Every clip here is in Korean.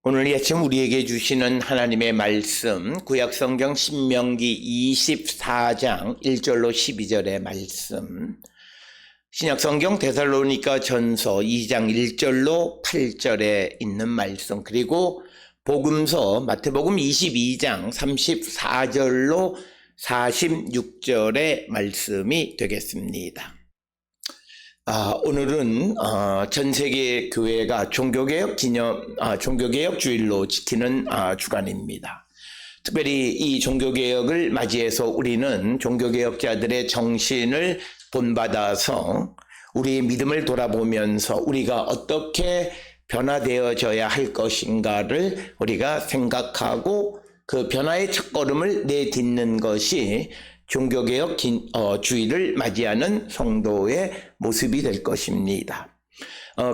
오늘 이 아침 우리에게 주시는 하나님의 말씀, 구약성경 신명기 24장 1절로 12절의 말씀, 신약성경 데살로니가 전서 2장 1절로 8절에 있는 말씀, 그리고 복음서 마태복음 22장 34절로 46절의 말씀이 되겠습니다. 오늘은 전 세계 교회가 종교개혁 주일로 지키는 주간입니다. 특별히 이 종교개혁을 맞이해서 우리는 종교개혁자들의 정신을 본받아서 우리의 믿음을 돌아보면서 우리가 어떻게 변화되어져야 할 것인가를 우리가 생각하고 그 변화의 첫걸음을 내딛는 것이 종교개혁 주일을 맞이하는 성도의 모습이 될 것입니다.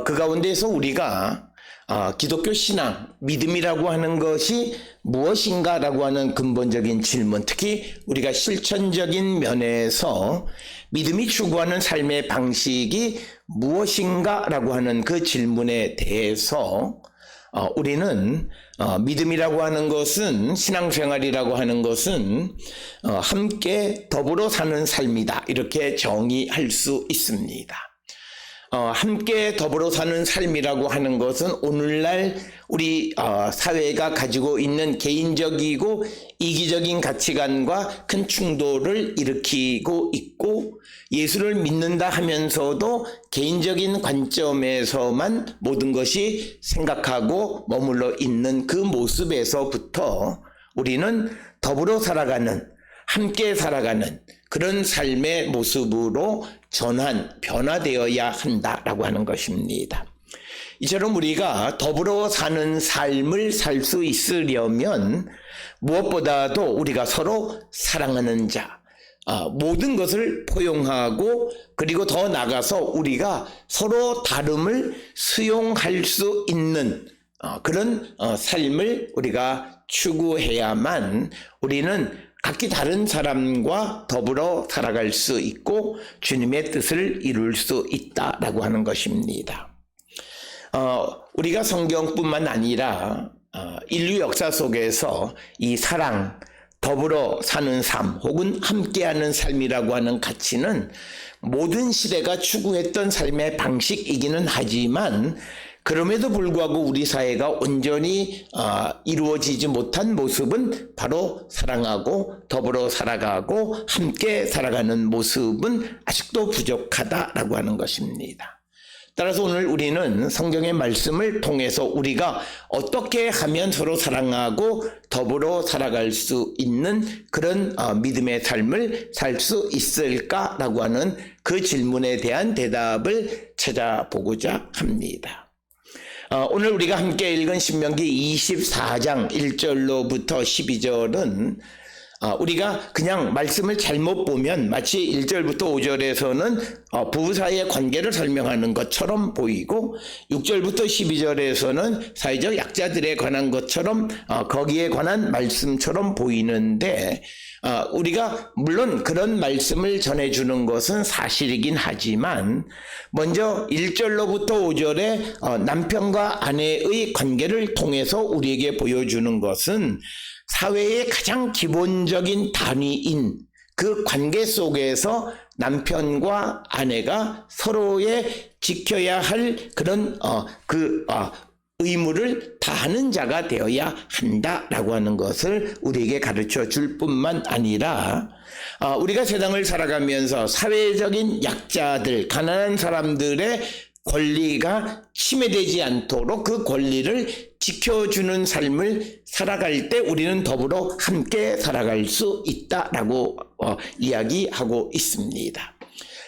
그 가운데서 우리가 기독교 신앙, 믿음이라고 하는 것이 무엇인가라고 하는 근본적인 질문, 특히 우리가 실천적인 면에서 믿음이 추구하는 삶의 방식이 무엇인가라고 하는 그 질문에 대해서 우리는 믿음이라고 하는 것은, 신앙생활이라고 하는 것은 함께 더불어 사는 삶이다, 이렇게 정의할 수 있습니다. 함께 더불어 사는 삶이라고 하는 것은 오늘날 우리 사회가 가지고 있는 개인적이고 이기적인 가치관과 큰 충돌을 일으키고 있고, 예수를 믿는다 하면서도 개인적인 관점에서만 모든 것이 생각하고 머물러 있는 그 모습에서부터 우리는 더불어 살아가는, 함께 살아가는 그런 삶의 모습으로 변화되어야 한다라고 하는 것입니다. 이처럼 우리가 더불어 사는 삶을 살 수 있으려면 무엇보다도 우리가 서로 사랑하는 자, 모든 것을 포용하고, 그리고 더 나아가서 우리가 서로 다름을 수용할 수 있는 그런 삶을 우리가 추구해야만 우리는 각기 다른 사람과 더불어 살아갈 수 있고 주님의 뜻을 이룰 수 있다라고 하는 것입니다. 우리가 성경뿐만 아니라 인류 역사 속에서 이 사랑, 더불어 사는 삶, 혹은 함께하는 삶이라고 하는 가치는 모든 시대가 추구했던 삶의 방식이기는 하지만, 그럼에도 불구하고 우리 사회가 온전히 이루어지지 못한 모습은 바로 사랑하고 더불어 살아가고 함께 살아가는 모습은 아직도 부족하다라고 하는 것입니다. 따라서 오늘 우리는 성경의 말씀을 통해서 우리가 어떻게 하면 서로 사랑하고 더불어 살아갈 수 있는 그런 믿음의 삶을 살 수 있을까라고 하는 그 질문에 대한 대답을 찾아보고자 합니다. 오늘 우리가 함께 읽은 신명기 24장 1절로부터 12절은 우리가 그냥 말씀을 잘못 보면 마치 1절부터 5절에서는 부부 사이의 관계를 설명하는 것처럼 보이고, 6절부터 12절에서는 사회적 약자들에 관한 것처럼 거기에 관한 말씀처럼 보이는데, 우리가 물론 그런 말씀을 전해주는 것은 사실이긴 하지만, 먼저 1절로부터 5절에 남편과 아내의 관계를 통해서 우리에게 보여주는 것은 사회의 가장 기본적인 단위인 그 관계 속에서 남편과 아내가 서로의 지켜야 할 그런 의무를 다하는 자가 되어야 한다라고 하는 것을 우리에게 가르쳐 줄 뿐만 아니라, 우리가 세상을 살아가면서 사회적인 약자들, 가난한 사람들의 권리가 침해되지 않도록 그 권리를 지켜주는 삶을 살아갈 때 우리는 더불어 함께 살아갈 수 있다라고 이야기하고 있습니다.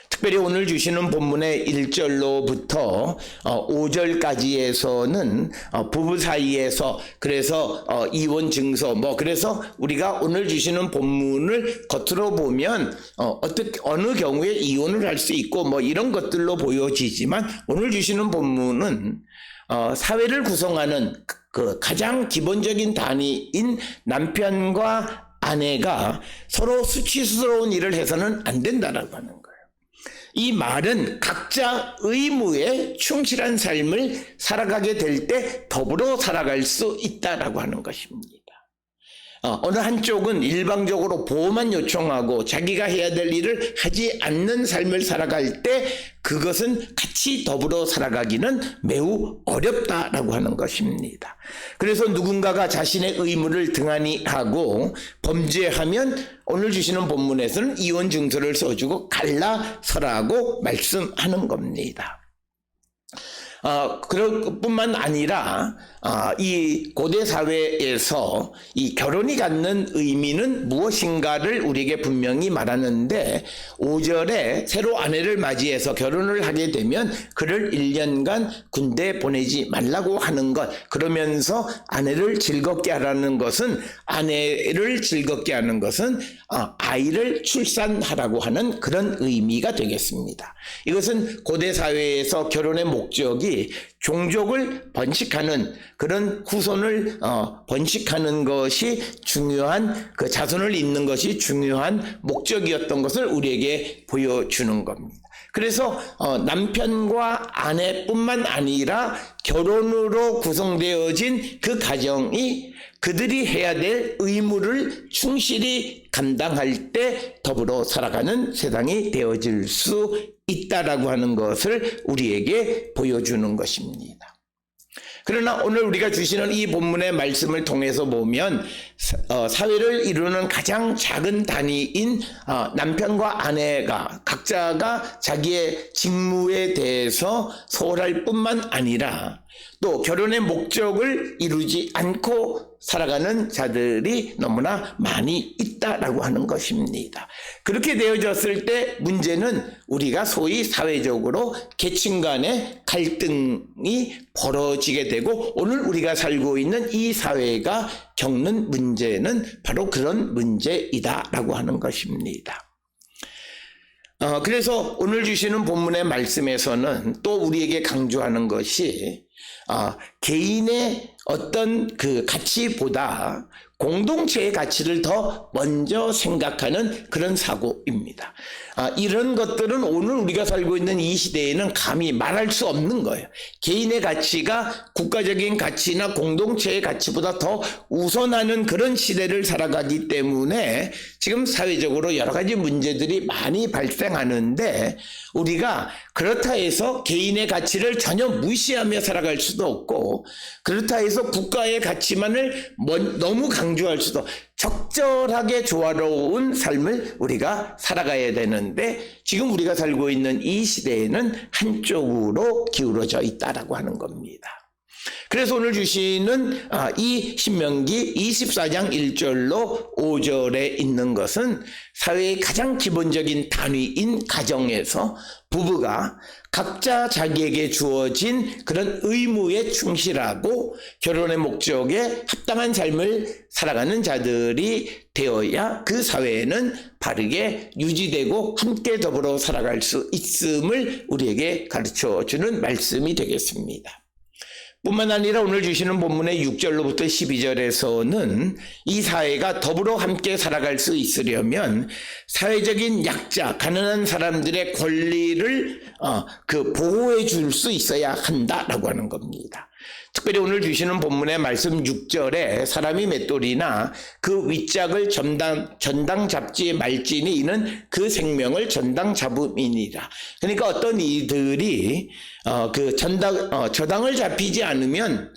특별히 오늘 주시는 본문의 1절로부터 5절까지에서는 부부 사이에서, 그래서 이혼 증서, 그래서 우리가 오늘 주시는 본문을 겉으로 보면 어느 경우에 이혼을 할 수 있고 이런 것들로 보여지지만, 오늘 주시는 본문은 사회를 구성하는 그 가장 기본적인 단위인 남편과 아내가 서로 수치스러운 일을 해서는 안 된다라고 하는 거예요. 이 말은 각자 의무에 충실한 삶을 살아가게 될 때 더불어 살아갈 수 있다라고 하는 것입니다. 어느 한쪽은 일방적으로 보호만 요청하고 자기가 해야 될 일을 하지 않는 삶을 살아갈 때 그것은 같이 더불어 살아가기는 매우 어렵다라고 하는 것입니다. 그래서 누군가가 자신의 의무를 등한히 하고 범죄하면 오늘 주시는 본문에서는 이혼 증서를 써주고 갈라서라고 말씀하는 겁니다. 그럴 뿐만 아니라 이 고대 사회에서 이 결혼이 갖는 의미는 무엇인가를 우리에게 분명히 말하는데 5절에 새로 아내를 맞이해서 결혼을 하게 되면 그를 1년간 군대에 보내지 말라고 하는 것, 그러면서 아내를 즐겁게 하라는 것은 아이를 출산하라고 하는 그런 의미가 되겠습니다. 이것은 고대 사회에서 결혼의 목적이 종족을 번식하는 그런 후손을 번식하는 것이 중요한, 그 자손을 잇는 것이 중요한 목적이었던 것을 우리에게 보여주는 겁니다. 그래서 남편과 아내뿐만 아니라 결혼으로 구성되어진 그 가정이 그들이 해야 될 의무를 충실히 감당할 때 더불어 살아가는 세상이 되어질 수 있다라고 하는 것을 우리에게 보여주는 것입니다. 그러나 오늘 우리가 주시는 이 본문의 말씀을 통해서 보면 사회를 이루는 가장 작은 단위인 남편과 아내가 각자가 자기의 직무에 대해서 소홀할 뿐만 아니라 또 결혼의 목적을 이루지 않고 살아가는 자들이 너무나 많이 있다라고 하는 것입니다. 그렇게 되어졌을 때 문제는 우리가 소위 사회적으로 계층 간의 갈등이 벌어지게 되고 오늘 우리가 살고 있는 이 사회가 겪는 문제는 바로 그런 문제이다라고 하는 것입니다. 그래서 오늘 주시는 본문의 말씀에서는 또 우리에게 강조하는 것이 개인의 어떤 그 가치보다 공동체의 가치를 더 먼저 생각하는 그런 사고입니다. 이런 것들은 오늘 우리가 살고 있는 이 시대에는 감히 말할 수 없는 거예요. 개인의 가치가 국가적인 가치나 공동체의 가치보다 더 우선하는 그런 시대를 살아가기 때문에 지금 사회적으로 여러 가지 문제들이 많이 발생하는데 우리가 그렇다 해서 개인의 가치를 전혀 무시하며 살아갈 수도 없고 그렇다 해서 국가의 가치만을 너무 강조할 수도 적절하게 조화로운 삶을 우리가 살아가야 되는데 지금 우리가 살고 있는 이 시대에는 한쪽으로 기울어져 있다라고 하는 겁니다. 그래서 오늘 주시는 이 신명기 24장 1절로 5절에 있는 것은 사회의 가장 기본적인 단위인 가정에서 부부가 각자 자기에게 주어진 그런 의무에 충실하고 결혼의 목적에 합당한 삶을 살아가는 자들이 되어야 그 사회에는 바르게 유지되고 함께 더불어 살아갈 수 있음을 우리에게 가르쳐주는 말씀이 되겠습니다. 뿐만 아니라 오늘 주시는 본문의 6절로부터 12절에서는 이 사회가 더불어 함께 살아갈 수 있으려면 사회적인 약자, 가난한 사람들의 권리를 보호해 줄 수 있어야 한다라고 하는 겁니다. 특별히 오늘 주시는 본문의 말씀 6절에 사람이 맷돌이나 그 윗짝을 전당 잡지에 말지니 이는 그 생명을 전당 잡음이니라. 그러니까 어떤 이들이 저당을 잡히지 않으면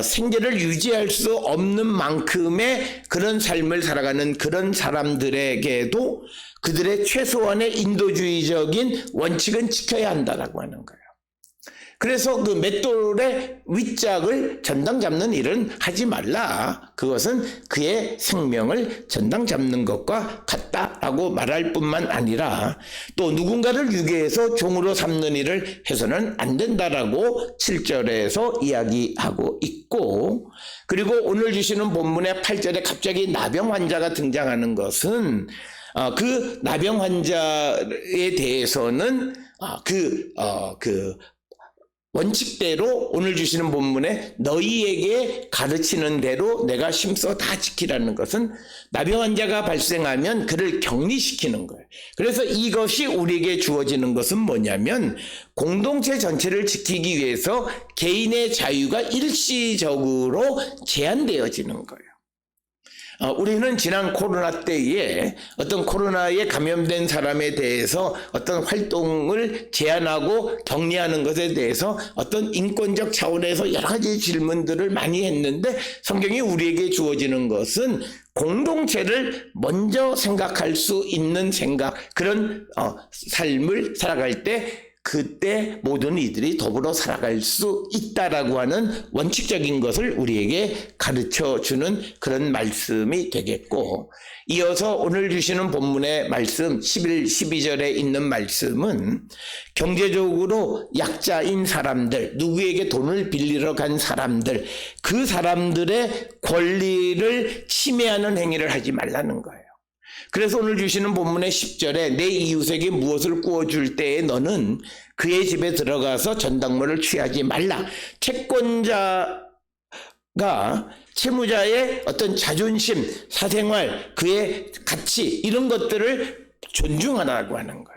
생계를 유지할 수 없는 만큼의 그런 삶을 살아가는 그런 사람들에게도 그들의 최소한의 인도주의적인 원칙은 지켜야 한다라고 하는 거예요. 그래서 그 맷돌의 윗짝을 전당 잡는 일은 하지 말라. 그것은 그의 생명을 전당 잡는 것과 같다라고 말할 뿐만 아니라 또 누군가를 유괴해서 종으로 삼는 일을 해서는 안 된다라고 7절에서 이야기하고 있고 그리고 오늘 주시는 본문의 8절에 갑자기 나병 환자가 등장하는 것은 그 나병 환자에 대해서는 원칙대로 오늘 주시는 본문에 너희에게 가르치는 대로 내가 심써 다 지키라는 것은 나병 환자가 발생하면 그를 격리시키는 거예요. 그래서 이것이 우리에게 주어지는 것은 뭐냐면 공동체 전체를 지키기 위해서 개인의 자유가 일시적으로 제한되어지는 거예요. 우리는 지난 코로나 때에 어떤 코로나에 감염된 사람에 대해서 어떤 활동을 제한하고 격리하는 것에 대해서 어떤 인권적 차원에서 여러 가지 질문들을 많이 했는데 성경이 우리에게 주어지는 것은 공동체를 먼저 생각할 수 있는 그런 삶을 살아갈 때 그때 모든 이들이 더불어 살아갈 수 있다라고 하는 원칙적인 것을 우리에게 가르쳐주는 그런 말씀이 되겠고, 이어서 오늘 주시는 본문의 말씀 11, 12절에 있는 말씀은 경제적으로 약자인 사람들, 누구에게 돈을 빌리러 간 사람들, 그 사람들의 권리를 침해하는 행위를 하지 말라는 거예요. 그래서 오늘 주시는 본문의 10절에 내 이웃에게 무엇을 구워줄 때에 너는 그의 집에 들어가서 전당물을 취하지 말라. 채권자가 채무자의 어떤 자존심, 사생활, 그의 가치 이런 것들을 존중하라고 하는 거예요.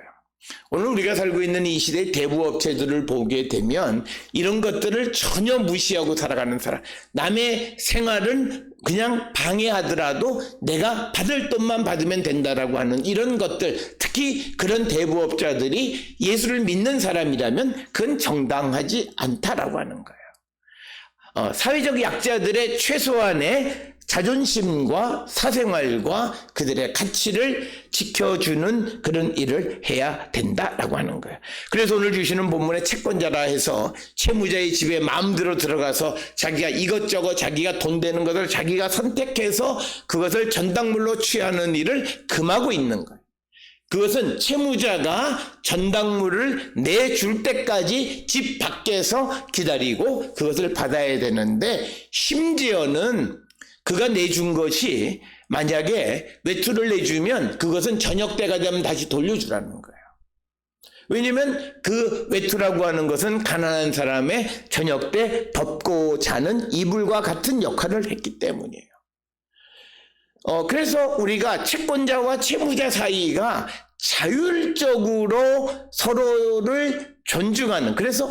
오늘 우리가 살고 있는 이 시대의 대부업체들을 보게 되면 이런 것들을 전혀 무시하고 살아가는 사람, 남의 생활은 그냥 방해하더라도 내가 받을 돈만 받으면 된다라고 하는 이런 것들, 특히 그런 대부업자들이 예수를 믿는 사람이라면 그건 정당하지 않다라고 하는 거예요. 사회적 약자들의 최소한의 자존심과 사생활과 그들의 가치를 지켜주는 그런 일을 해야 된다라고 하는 거예요. 그래서 오늘 주시는 본문의 채권자라 해서 채무자의 집에 마음대로 들어가서 자기가 이것저것 자기가 돈 되는 것을 자기가 선택해서 그것을 전당물로 취하는 일을 금하고 있는 거예요. 그것은 채무자가 전당물을 내줄 때까지 집 밖에서 기다리고 그것을 받아야 되는데, 심지어는 그가 내준 것이 만약에 외투를 내주면 그것은 저녁 때가 되면 다시 돌려주라는 거예요. 왜냐하면 그 외투라고 하는 것은 가난한 사람의 저녁 때 덮고 자는 이불과 같은 역할을 했기 때문이에요. 그래서 우리가 채권자와 채무자 사이가 자율적으로 서로를 존중하는, 그래서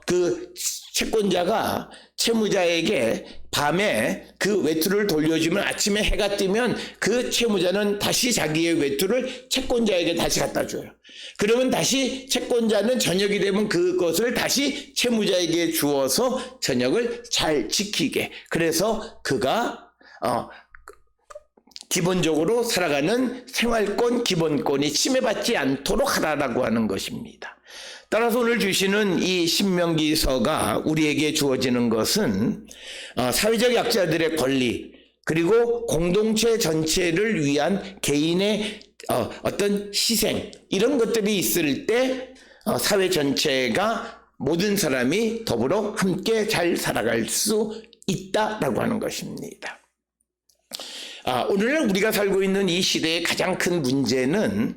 그 채권자가 채무자에게 밤에 그 외투를 돌려주면 아침에 해가 뜨면 그 채무자는 다시 자기의 외투를 채권자에게 다시 갖다 줘요. 그러면 다시 채권자는 저녁이 되면 그것을 다시 채무자에게 주어서 저녁을 잘 지키게, 그래서 그가 기본적으로 살아가는 생활권, 기본권이 침해받지 않도록 하라라고 하는 것입니다. 따라서 오늘 주시는 이 신명기서가 우리에게 주어지는 것은 사회적 약자들의 권리, 그리고 공동체 전체를 위한 개인의 어떤 희생, 이런 것들이 있을 때 사회 전체가 모든 사람이 더불어 함께 잘 살아갈 수 있다라고 하는 것입니다. 오늘날 우리가 살고 있는 이 시대의 가장 큰 문제는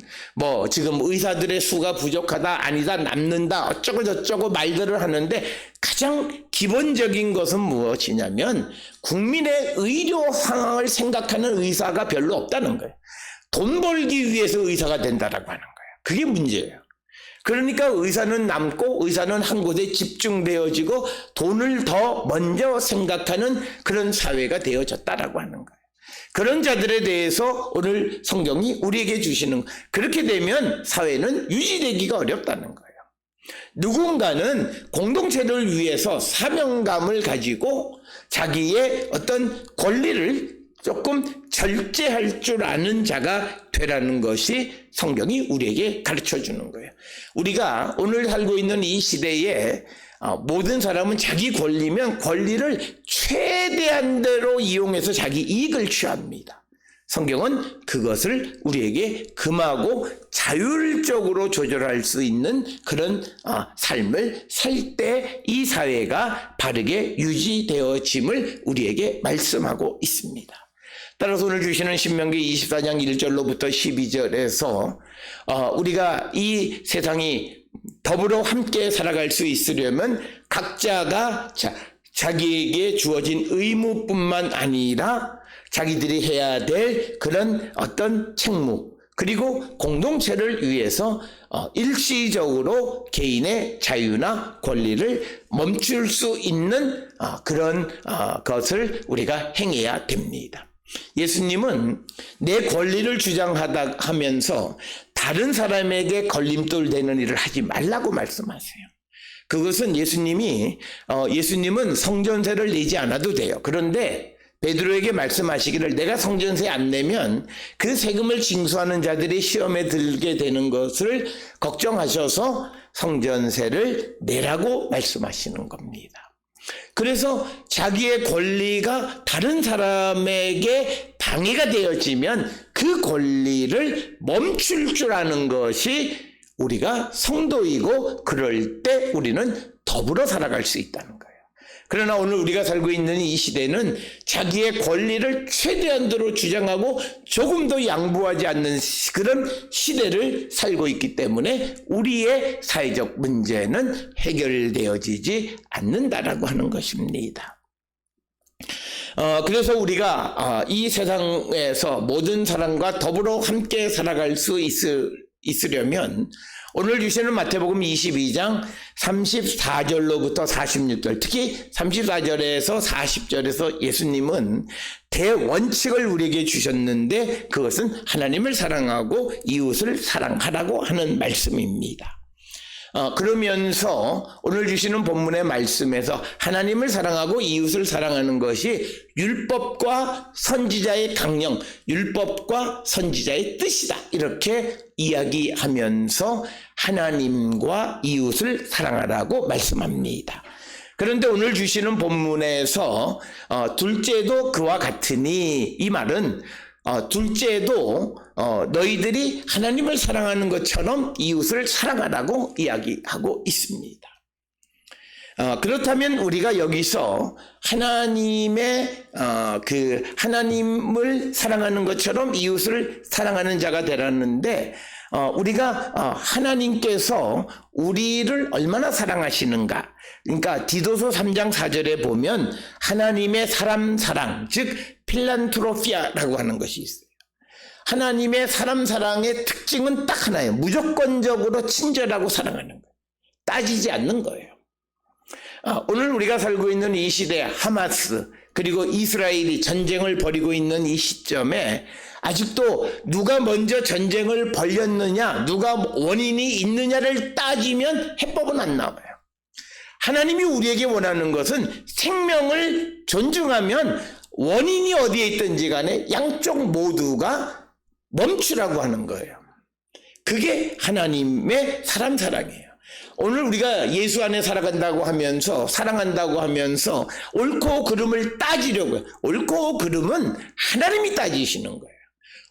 지금 의사들의 수가 부족하다, 아니다, 남는다, 어쩌고 저쩌고 말들을 하는데 가장 기본적인 것은 무엇이냐면 국민의 의료 상황을 생각하는 의사가 별로 없다는 거예요. 돈 벌기 위해서 의사가 된다라고 하는 거예요. 그게 문제예요. 그러니까 의사는 남고 의사는 한 곳에 집중되어지고 돈을 더 먼저 생각하는 그런 사회가 되어졌다라고 하는 거예요. 그런 자들에 대해서 오늘 성경이 우리에게 주시는, 그렇게 되면 사회는 유지되기가 어렵다는 거예요. 누군가는 공동체를 위해서 사명감을 가지고 자기의 어떤 권리를 조금 절제할 줄 아는 자가 되라는 것이 성경이 우리에게 가르쳐 주는 거예요. 우리가 오늘 살고 있는 이 시대에 모든 사람은 자기 권리면 권리를 최대한대로 이용해서 자기 이익을 취합니다. 성경은 그것을 우리에게 금하고 자율적으로 조절할 수 있는 그런 삶을 살 때 이 사회가 바르게 유지되어짐을 우리에게 말씀하고 있습니다. 따라서 오늘 주시는 신명기 24장 1절로부터 12절에서 우리가 이 세상이 더불어 함께 살아갈 수 있으려면 각자가 자기에게 주어진 의무뿐만 아니라 자기들이 해야 될 그런 어떤 책무, 그리고 공동체를 위해서 일시적으로 개인의 자유나 권리를 멈출 수 있는 그런 것을 우리가 행해야 됩니다. 예수님은 내 권리를 주장하면서 다른 사람에게 걸림돌 되는 일을 하지 말라고 말씀하세요. 그것은 예수님은 성전세를 내지 않아도 돼요. 그런데 베드로에게 말씀하시기를 내가 성전세 안 내면 그 세금을 징수하는 자들이 시험에 들게 되는 것을 걱정하셔서 성전세를 내라고 말씀하시는 겁니다. 그래서 자기의 권리가 다른 사람에게 방해가 되어지면 그 권리를 멈출 줄 아는 것이 우리가 성도이고, 그럴 때 우리는 더불어 살아갈 수 있다는 거예요. 그러나 오늘 우리가 살고 있는 이 시대는 자기의 권리를 최대한도로 주장하고 조금 더 양보하지 않는 그런 시대를 살고 있기 때문에 우리의 사회적 문제는 해결되어지지 않는다라고 하는 것입니다. 그래서 우리가 이 세상에서 모든 사람과 더불어 함께 살아갈 수 있으려면 오늘 주시는 마태복음 22장 34절로부터 46절, 특히 34절에서 40절에서 예수님은 대원칙을 우리에게 주셨는데 그것은 하나님을 사랑하고 이웃을 사랑하라고 하는 말씀입니다. 그러면서 오늘 주시는 본문의 말씀에서 하나님을 사랑하고 이웃을 사랑하는 것이 율법과 선지자의 강령, 율법과 선지자의 뜻이다, 이렇게 이야기하면서 하나님과 이웃을 사랑하라고 말씀합니다. 그런데 오늘 주시는 본문에서 둘째도 그와 같으니, 이 말은 둘째도 너희들이 하나님을 사랑하는 것처럼 이웃을 사랑하라고 이야기하고 있습니다. 그렇다면 우리가 여기서 하나님을 사랑하는 것처럼 이웃을 사랑하는 자가 되라는데, 우리가 하나님께서 우리를 얼마나 사랑하시는가, 그러니까 디도서 3장 4절에 보면 하나님의 사람 사랑, 즉 필란트로피아라고 하는 것이 있어요. 하나님의 사람 사랑의 특징은 딱 하나예요. 무조건적으로 친절하고 사랑하는 거예요. 따지지 않는 거예요. 오늘 우리가 살고 있는 이 시대, 하마스 그리고 이스라엘이 전쟁을 벌이고 있는 이 시점에 아직도 누가 먼저 전쟁을 벌였느냐, 누가 원인이 있느냐를 따지면 해법은 안 나와요. 하나님이 우리에게 원하는 것은 생명을 존중하면 원인이 어디에 있든지 간에 양쪽 모두가 멈추라고 하는 거예요. 그게 하나님의 사람 사랑이에요. 오늘 우리가 예수 안에 살아간다고 하면서, 사랑한다고 하면서 옳고 그름을 따지려고요. 옳고 그름은 하나님이 따지시는 거예요.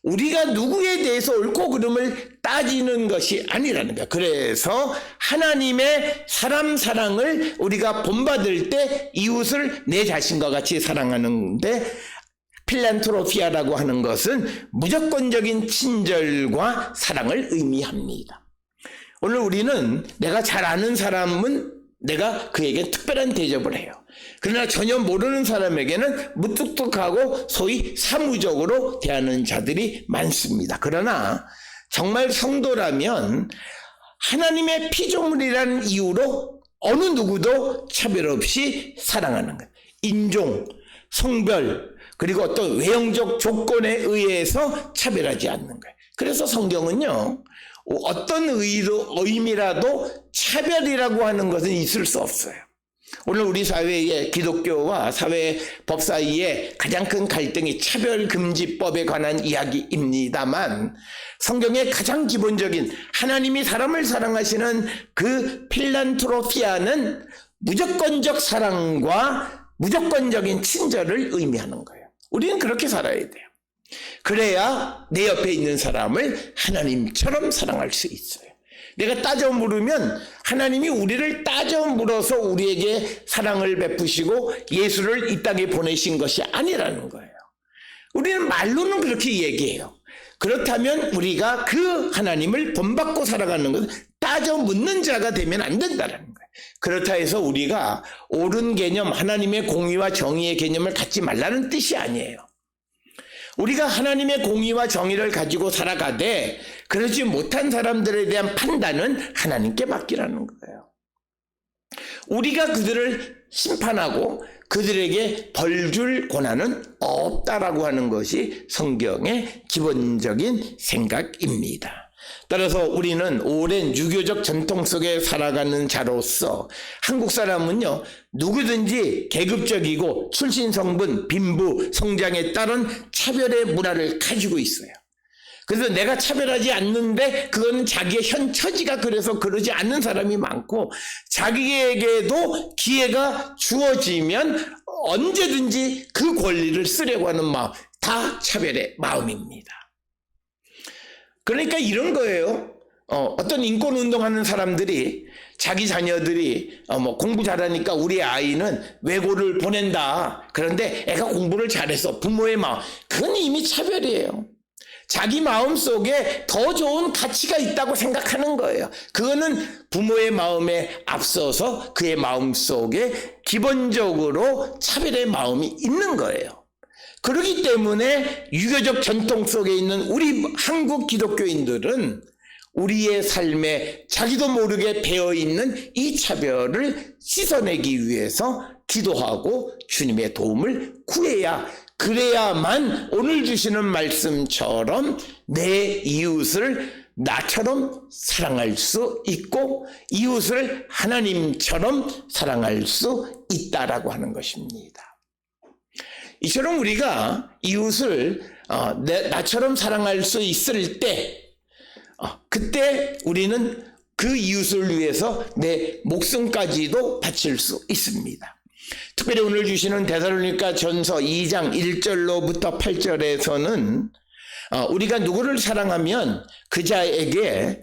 우리가 누구에 대해서 옳고 그름을 따지는 것이 아니라는 거예요. 그래서 하나님의 사람 사랑을 우리가 본받을 때 이웃을 내 자신과 같이 사랑하는데, 필란트로피아라고 하는 것은 무조건적인 친절과 사랑을 의미합니다. 오늘 우리는 내가 잘 아는 사람은 내가 그에게 특별한 대접을 해요. 그러나 전혀 모르는 사람에게는 무뚝뚝하고 소위 사무적으로 대하는 자들이 많습니다. 그러나 정말 성도라면 하나님의 피조물이라는 이유로 어느 누구도 차별 없이 사랑하는 거예요. 인종, 성별, 그리고 어떤 외형적 조건에 의해서 차별하지 않는 거예요. 그래서 성경은요, 어떤 의미라도 차별이라고 하는 것은 있을 수 없어요. 오늘 우리 사회의 기독교와 사회법 사이에 가장 큰 갈등이 차별금지법에 관한 이야기입니다만, 성경의 가장 기본적인 하나님이 사람을 사랑하시는 그 필란트로피아는 무조건적 사랑과 무조건적인 친절을 의미하는 거예요. 우리는 그렇게 살아야 돼요. 그래야 내 옆에 있는 사람을 하나님처럼 사랑할 수 있어요. 내가 따져 물으면 하나님이 우리를 따져 물어서 우리에게 사랑을 베푸시고 예수를 이 땅에 보내신 것이 아니라는 거예요. 우리는 말로는 그렇게 얘기해요. 그렇다면 우리가 그 하나님을 본받고 살아가는 것은 따져 묻는 자가 되면 안 된다는 거예요. 그렇다 해서 우리가 옳은 개념, 하나님의 공의와 정의의 개념을 갖지 말라는 뜻이 아니에요. 우리가 하나님의 공의와 정의를 가지고 살아가되 그러지 못한 사람들에 대한 판단은 하나님께 맡기라는 거예요. 우리가 그들을 심판하고 그들에게 벌 줄 권한은 없다라고 하는 것이 성경의 기본적인 생각입니다. 따라서 우리는 오랜 유교적 전통 속에 살아가는 자로서 한국 사람은요, 누구든지 계급적이고 출신 성분, 빈부, 성장에 따른 차별의 문화를 가지고 있어요. 그래서 내가 차별하지 않는데 그건 자기의 현 처지가 그래서 그러지 않는 사람이 많고, 자기에게도 기회가 주어지면 언제든지 그 권리를 쓰려고 하는 마음, 다 차별의 마음입니다. 그러니까 이런 거예요. 어떤 인권운동하는 사람들이 자기 자녀들이 공부 잘하니까 우리 아이는 외고를 보낸다. 그런데 애가 공부를 잘해서 부모의 마음, 그건 이미 차별이에요. 자기 마음속에 더 좋은 가치가 있다고 생각하는 거예요. 그거는 부모의 마음에 앞서서 그의 마음속에 기본적으로 차별의 마음이 있는 거예요. 그렇기 때문에 유교적 전통 속에 있는 우리 한국 기독교인들은 우리의 삶에 자기도 모르게 배어있는 이 차별을 씻어내기 위해서 기도하고 주님의 도움을 구해야, 그래야만 오늘 주시는 말씀처럼 내 이웃을 나처럼 사랑할 수 있고 이웃을 하나님처럼 사랑할 수 있다라고 하는 것입니다. 이처럼 우리가 이웃을 나처럼 사랑할 수 있을 때, 그때 우리는 그 이웃을 위해서 내 목숨까지도 바칠 수 있습니다. 특별히 오늘 주시는 데살로니가 전서 2장 1절로부터 8절에서는 우리가 누구를 사랑하면 그 자에게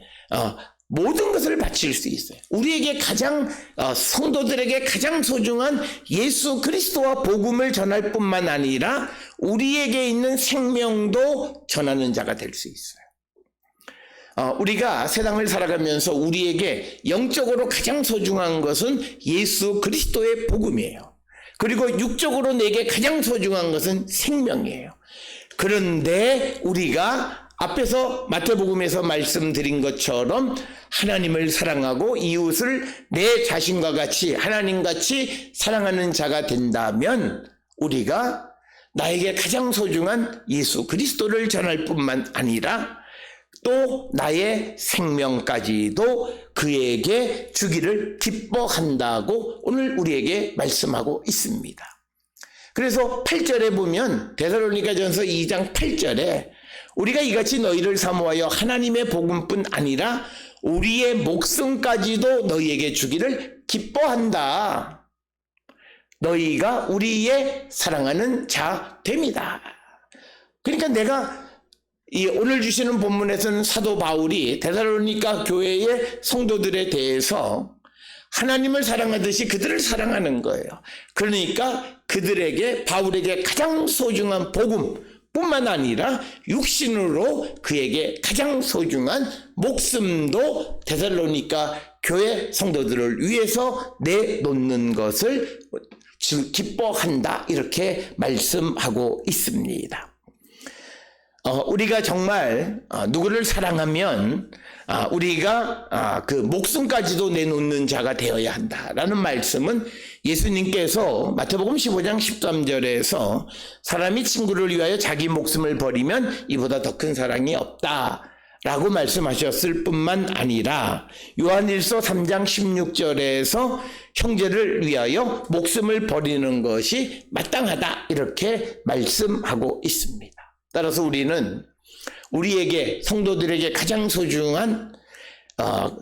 모든 것을 바칠 수 있어요. 우리에게 가장 성도들에게 가장 소중한 예수 그리스도와 복음을 전할 뿐만 아니라 우리에게 있는 생명도 전하는 자가 될 수 있어요. 우리가 세상을 살아가면서 우리에게 영적으로 가장 소중한 것은 예수 그리스도의 복음이에요. 그리고 육적으로 내게 가장 소중한 것은 생명이에요. 그런데 우리가 앞에서 마태복음에서 말씀드린 것처럼 하나님을 사랑하고 이웃을 내 자신과 같이 하나님같이 사랑하는 자가 된다면 우리가 나에게 가장 소중한 예수 그리스도를 전할 뿐만 아니라 또 나의 생명까지도 그에게 주기를 기뻐한다고 오늘 우리에게 말씀하고 있습니다. 그래서 8절에 보면 데살로니가전서 2장 8절에 우리가 이같이 너희를 사모하여 하나님의 복음뿐 아니라 우리의 목숨까지도 너희에게 주기를 기뻐한다. 너희가 우리의 사랑하는 자 됩니다. 그러니까 내가 오늘 주시는 본문에서는 사도 바울이 데살로니가 교회의 성도들에 대해서 하나님을 사랑하듯이 그들을 사랑하는 거예요. 그러니까 그들에게, 바울에게 가장 소중한 복음 뿐만 아니라 육신으로 그에게 가장 소중한 목숨도 데살로니가 교회 성도들을 위해서 내놓는 것을 기뻐한다, 이렇게 말씀하고 있습니다. 우리가 정말 누구를 사랑하면 우리가 그 목숨까지도 내놓는 자가 되어야 한다라는 말씀은 예수님께서 마태복음 15장 13절에서 사람이 친구를 위하여 자기 목숨을 버리면 이보다 더 큰 사랑이 없다라고 말씀하셨을 뿐만 아니라 요한일서 3장 16절에서 형제를 위하여 목숨을 버리는 것이 마땅하다, 이렇게 말씀하고 있습니다. 따라서 우리는 우리에게, 성도들에게 가장 소중한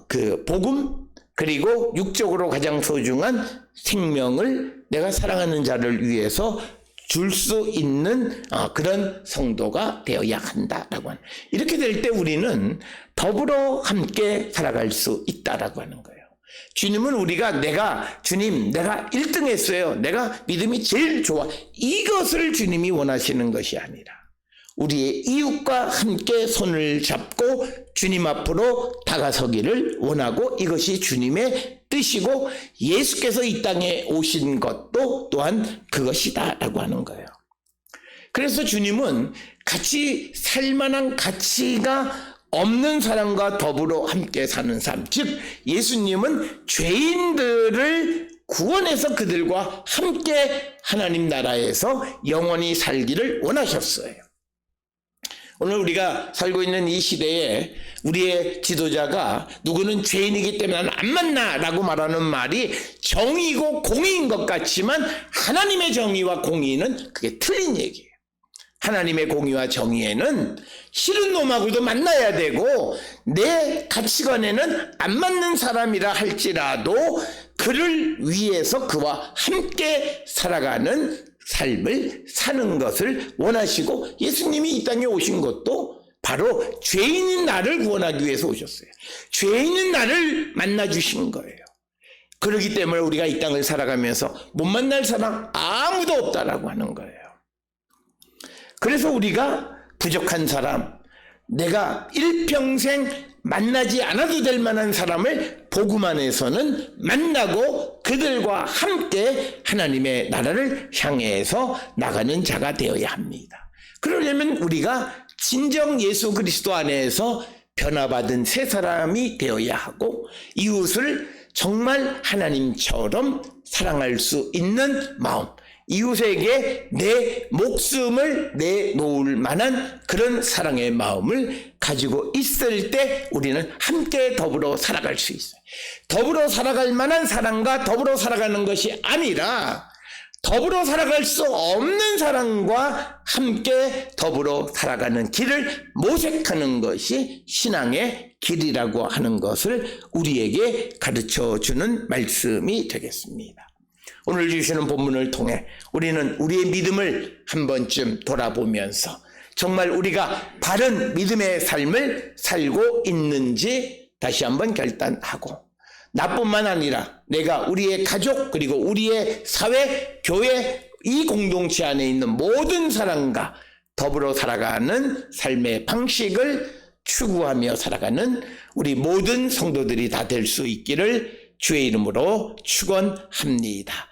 그 복음, 그리고 육적으로 가장 소중한 생명을 내가 사랑하는 자를 위해서 줄 수 있는 그런 성도가 되어야 한다라고 하는, 이렇게 될 때 우리는 더불어 함께 살아갈 수 있다라고 하는 거예요. 주님은 우리가 주님 내가 1등 했어요, 내가 믿음이 제일 좋아, 이것을 주님이 원하시는 것이 아니라 우리의 이웃과 함께 손을 잡고 주님 앞으로 다가서기를 원하고, 이것이 주님의 뜻이고 예수께서 이 땅에 오신 것도 또한 그것이다 라고 하는 거예요. 그래서 주님은 같이 살만한 가치가 없는 사람과 더불어 함께 사는 삶, 즉 예수님은 죄인들을 구원해서 그들과 함께 하나님 나라에서 영원히 살기를 원하셨어요. 오늘 우리가 살고 있는 이 시대에 우리의 지도자가 누구는 죄인이기 때문에 나는 안 만나 라고 말하는 말이 정의고 공의인 것 같지만, 하나님의 정의와 공의는 그게 틀린 얘기예요. 하나님의 공의와 정의에는 싫은 놈하고도 만나야 되고, 내 가치관에는 안 맞는 사람이라 할지라도 그를 위해서 그와 함께 살아가는 삶을 사는 것을 원하시고, 예수님이 이 땅에 오신 것도 바로 죄인인 나를 구원하기 위해서 오셨어요. 죄인인 나를 만나주신 거예요. 그렇기 때문에 우리가 이 땅을 살아가면서 못 만날 사람 아무도 없다라고 하는 거예요. 그래서 우리가 부족한 사람, 내가 일평생 만나지 않아도 될 만한 사람을 복음 안에서는 만나고 그들과 함께 하나님의 나라를 향해서 나가는 자가 되어야 합니다. 그러려면 우리가 진정 예수 그리스도 안에서 변화받은 새 사람이 되어야 하고, 이웃을 정말 하나님처럼 사랑할 수 있는 마음, 이웃에게 내 목숨을 내놓을 만한 그런 사랑의 마음을 가지고 있을 때 우리는 함께 더불어 살아갈 수 있어요. 더불어 살아갈 만한 사람과 더불어 살아가는 것이 아니라, 더불어 살아갈 수 없는 사람과 함께 더불어 살아가는 길을 모색하는 것이 신앙의 길이라고 하는 것을 우리에게 가르쳐주는 말씀이 되겠습니다. 오늘 주시는 본문을 통해 우리는 우리의 믿음을 한 번쯤 돌아보면서 정말 우리가 바른 믿음의 삶을 살고 있는지 다시 한번 결단하고, 나뿐만 아니라 내가 우리의 가족, 그리고 우리의 사회, 교회, 이 공동체 안에 있는 모든 사람과 더불어 살아가는 삶의 방식을 추구하며 살아가는 우리 모든 성도들이 다 될 수 있기를 주의 이름으로 축원합니다.